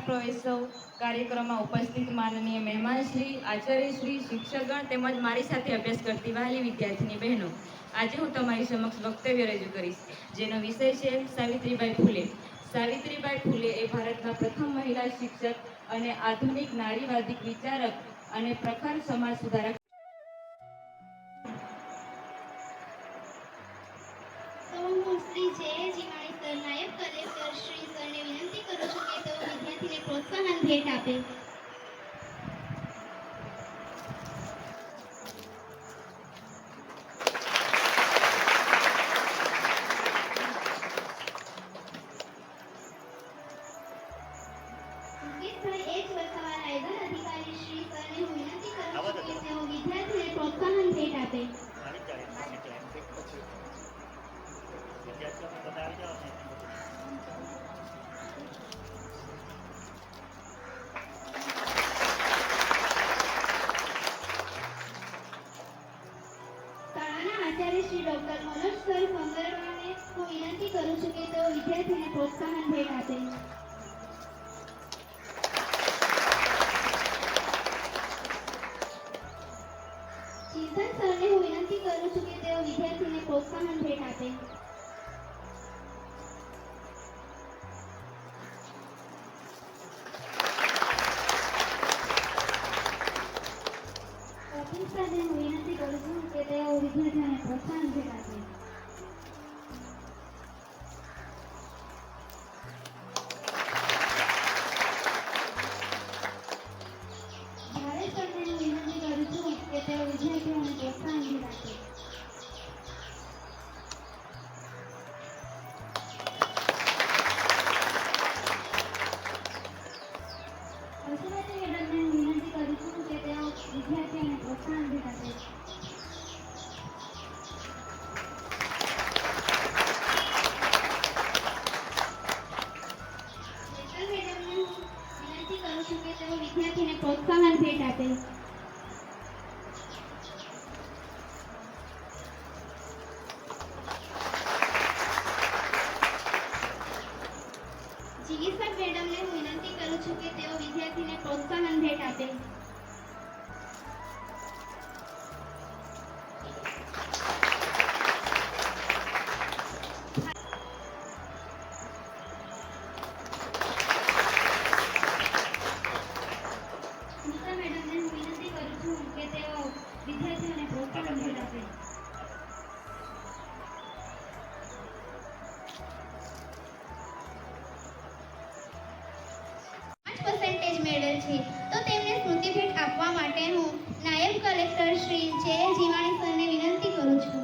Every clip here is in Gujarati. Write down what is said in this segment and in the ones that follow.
શાળા પ્રવેશોત્સવ કાર્યક્રમમાં ઉપસ્થિત માનનીય મહેમાનશ્રી, આચાર્યશ્રી, શિક્ષકગણ તેમજ મારી સાથે અભ્યાસ કરતી વહાલી વિદ્યાર્થીની બહેનો, આજે હું તમારી સમક્ષ વક્તવ્ય રજૂ કરીશ, જેનો વિષય છે સાવિત્રીબાઈ ફૂલે. સાવિત્રીબાઈ ફૂલે એ ભારતના પ્રથમ મહિલા શિક્ષક અને આધુનિક નારીવાદી વિચારક અને પ્રખર સમાજ સુધારક. શ્રી જે જીવાણી સર, નાયબ કલેક્ટર શ્રી સરને વિનંતી કરું છું કે તેઓ વિદ્યાર્થીને પ્રોત્સાહન ભેટ આપે. મુકેશભાઈ એક વસાવા રાયગઢ અધિકારી શ્રી સરને હું વિનંતી કરું છું કે તેઓ વિદ્યાર્થીને પ્રોત્સાહન ભેટ આપે. શાળાના આચાર્ય શ્રી ડોક્ટર મનોજ સર સંગરવાને હું વિનંતી કરું છું કે તેઓ વિદ્યાર્થીને પ્રોત્સાહન ભેટ આપે. ચિંતન સરને હું વિનંતી કરું છું કે તેઓ વિદ્યાર્થીને પ્રોત્સાહન ભેટ આપે. કપિલ સરને હું વિનંતી કરું છું કે તેઓ વિદ્યાર્થીઓને પ્રોત્સાહન ભેટ આપે. ભારે સરને હું વિનંતી કરું છું કે તેઓ વિદ્યાર્થીઓને પ્રોત્સાહન ભેટ આપે. પશુપતિ મેડમને હું વિનંતી કરું છું કે તેઓ વિદ્યાર્થીઓને પ્રોત્સાહન ભેટ આપે. શેખર મેડમને હું વિનંતી કરું છું કે તેઓ વિદ્યાર્થીને પ્રોત્સાહન ભેટ આપે. જીગીસર મેડમને હું વિનંતી કરું છું કે તેઓ વિદ્યાર્થીને પ્રોત્સાહન ભેટ આપે. સ્મિતા મેડમને હું વિનંતી કરું છું કે તેઓ વિદ્યાર્થીઓને પ્રોત્સાહન ભેટ આપે. % મેળવેલ છે તો તેમને સ્મૃતિ ભેટ આપવા માટે હું નાયબ કલેક્ટર શ્રી જે જીવાણી સરને વિનંતી કરું છું.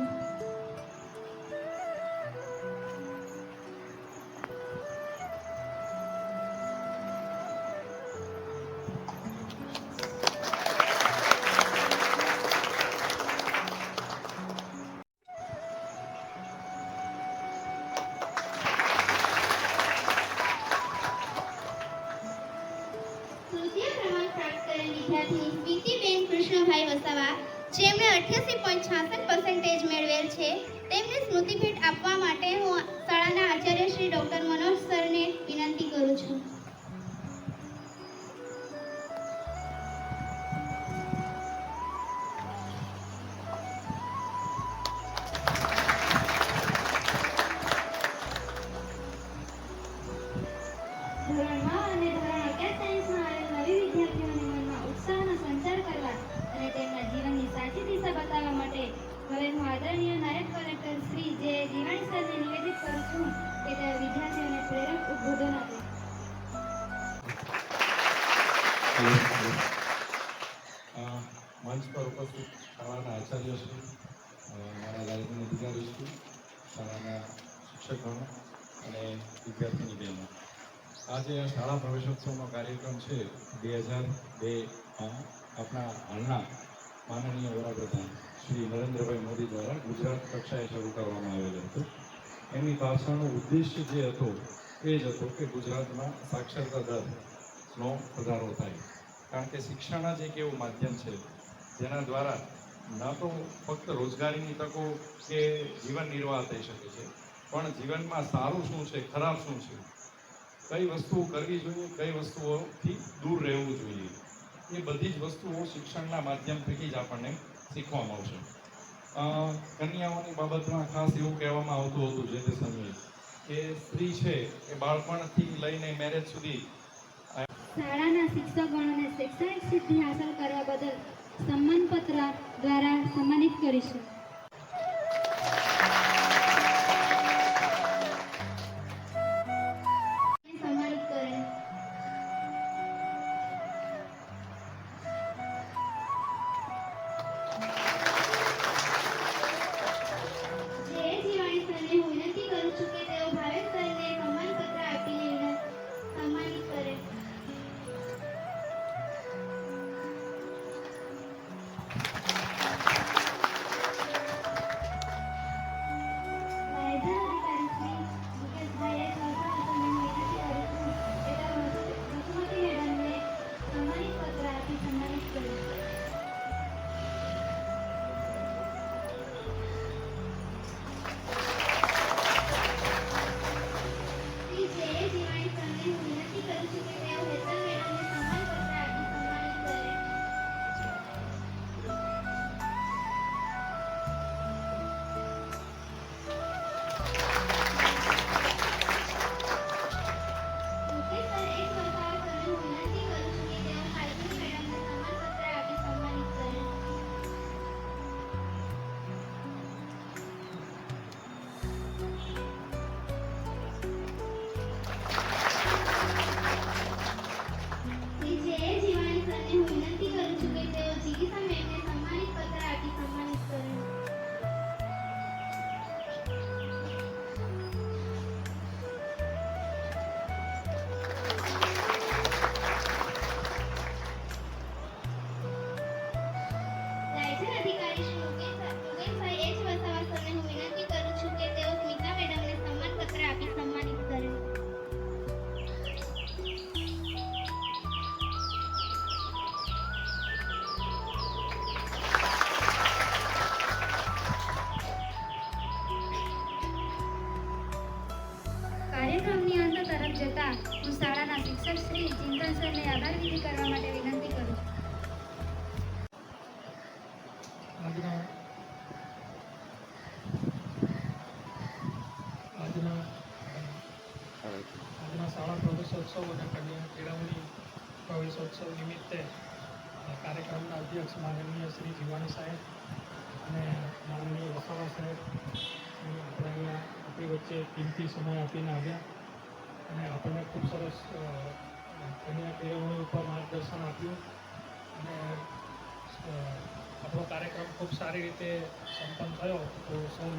તૃતીય ક્રમાંક પ્રાપ્ત કરેલ વિદ્યાર્થી સ્વીટીબેન કૃષ્ણભાઈ વસાવા, જેમણે 88.66% મેળવેલ છે, તેમને સ્મૃતિ ભેટ આપવા માટે હું શાળાના આચાર્ય શ્રી ડોક્ટર મનોજ સરને વિનંતી કરું છું. ધોરણ 9 અને ધોરણ 11 સાયન્સમાં આવેલ નવી વિદ્યાર્થીઓના મનમાં ઉત્સાહનો સંચાર કરવા અને તેમના જીવનની સાચી દિશા બતાવવા માટે હવે હું આદરણીય નાયબ કલેક્ટર શ્રી જે જીવાણી સરને નિવેદિત કરું છું કે તેઓ વિદ્યાર્થીઓને પ્રેરક ઉદ્બોધન આપે. મંચ પર ઉપસ્થિત શાળાના આચાર્યશ્રી, મારા લાયકાત અધિકારીશ્રી, શાળાના શિક્ષકગણો અને વિદ્યાર્થીની બહેનો, આજે આ શાળા પ્રવેશોત્સવનો કાર્યક્રમ છે 2002માં આપણા હાલના માનનીય વડાપ્રધાન શ્રી નરેન્દ્રભાઈ મોદી દ્વારા ગુજરાત કક્ષાએ શરૂ કરવામાં આવેલો હતો. એમની પાછળનો ઉદ્દેશ્ય જે હતો એ જ હતો કે ગુજરાતમાં સાક્ષરતા દરનો વધારો થાય, કારણ કે શિક્ષણ જ એક એવું માધ્યમ છે જેના દ્વારા ન તો ફક્ત રોજગારીની તકો કે જીવન નિર્વાહ થઈ શકે છે, પણ જીવનમાં સારું શું છે, ખરાબ શું છે, કઈ વસ્તુઓ કરવી જોઈએ, કઈ વસ્તુઓથી દૂર રહેવું જોઈએ, એ બધી જ વસ્તુઓ શિક્ષણના માધ્યમ થકી જ આપણને શીખવામાં આવશે. કન્યાઓની બાબતમાં ખાસ એવું કહેવામાં આવતું હતું જે તે સમયે કે સ્ત્રી છે એ બાળપણથી લઈને મેરેજ સુધી શાળાના શિક્ષકગણોને શૈક્ષણિક સિદ્ધિ હાંસલ કરવા બદલ સન્માનપત્ર દ્વારા સન્માનિત કરીશું. સન્માનિત કરે. જે જીવાણી સરને હું વિનંતી કરું છું કે તેઓ ભારત સરને સન્માનપત્ર આપીને સન્માનિત કરે. લાયઝન અધિકારી શ્રી મુકેશભાઈએ સૌપ્રથમ વિનંતી કરું છું કે તેઓ વસુમતી મેડમને સન્માનિત પત્ર આપી સન્માનિત કરે. શ્રી જે જીવાણી સરને હું વિનંતી કરું છું કે તેઓ હેતલ મેડમને સન્માનપત્ર આપી સન્માનિત કરે. મુકેશ સર એક વસાવા સરને હું વિનંતી કરું છું કે તેઓ માલતીની મેડમને સન્માનપત્ર આપી સન્માનિત કરે. શ્રી જે જીવાણી સરને હું વિનંતી કરું છું કે તેઓ જીગીસા મેમને સન્માનિત પત્ર આપી સન્માનિત કરે. લાયઝન અધિકારી શ્રી મુકેશભાઈ એચ વસાવા સરને હું વિનંતી કરું છું કે તેઓ સ્મિતા મેડમને સન્માનપત્ર આપી સન્માનિત કરે. કાર્યક્રમની અંત તરફ જતા હું શાળાના શિક્ષક શ્રી ચિંતન સરને આભાર વિધિ કરવા માટે વિનંતી કરું છું. આજના શાળા પ્રવેશોત્સવ અને કન્યા કેળવણી પ્રવેશોત્સવ નિમિત્તે કાર્યક્રમના અધ્યક્ષ માનનીય શ્રી જીવાણી સાહેબ અને માનનીય વસાવા સાહેબ આપણે અહીંયા આપણી વચ્ચે કિંમતી સમય આપીને આવ્યા અને આપણને ખૂબ સરસ કન્યા કેળવણી ઉપર માર્ગદર્શન આપ્યું અને આપણો કાર્યક્રમ ખૂબ સારી રીતે સંપન્ન થયો તો સૌ